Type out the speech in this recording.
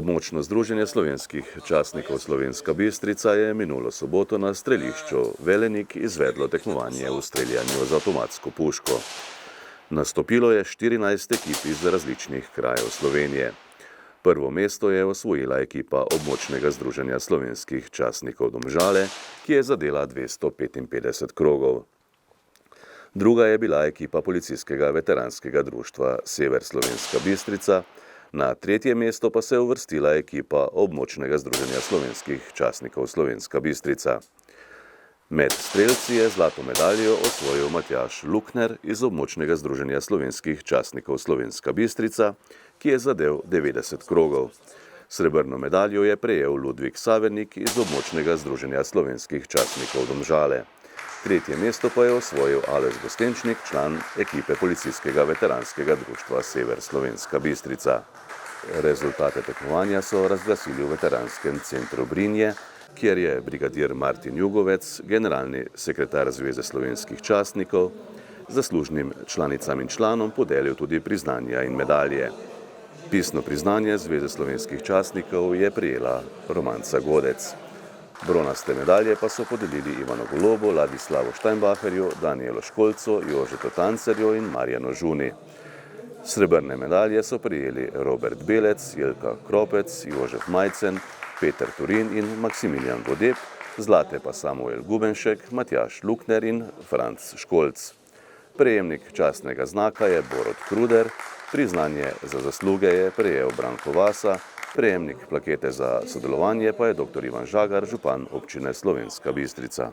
Območno združenje slovenskih častnikov Slovenska Bistrica je minulo soboto na strelišču Velenik izvedlo tekmovanje v streljanju z avtomatsko puško. Nastopilo je 14 ekip iz različnih krajev Slovenije. Prvo mesto je osvojila ekipa Območnega združenja slovenskih častnikov Domžale, ki je zadela 255 krogov. Druga je bila ekipa Policijskega veteranskega društva Sever Slovenska Bistrica, na tretje mesto pa se je uvrstila ekipa Območnega združenja slovenskih častnikov Slovenska Bistrica. Med strelci je zlato medaljo osvojil Matjaž Lukner iz Območnega združenja slovenskih častnikov Slovenska Bistrica, ki je zadel 90 krogov. Srebrno medaljo je prejel Ludvik Savernik iz Območnega združenja slovenskih častnikov Domžale. Tretje mesto pa je osvojil Aleš Gostenčnik, član ekipe Policijskega veteranskega društva Sever Slovenska Bistrica. Rezultate tekmovanja so razglasili v veteranskem centru Brinje, kjer je brigadir Martin Jugovec, generalni sekretar Zveze slovenskih častnikov, zaslužnim članicam in članom podelil tudi priznanja in medalje. Pisno priznanje Zveze slovenskih častnikov je prejela Romanca Godec. Bronaste medalje pa so podelili Ivanu Golobu, Ladislavu Steinbacherju, Danijelu Školcu, Jožetu Tancerju in Marjanu Žuni. Srebrne medalje so prejeli Robert Belec, Jelka Kropec, Jožef Majcen, Peter Turin in Maksimilijan Vodeb, zlate pa Samuel Gubenšek, Matjaž Lukner in Franc Školc. Prejemnik častnega znaka je Borut Kruder, priznanje za zasluge je prejel Branko Vasa, prejemnik plakete za sodelovanje pa je dr. Ivan Žagar, župan občine Slovenska Bistrica.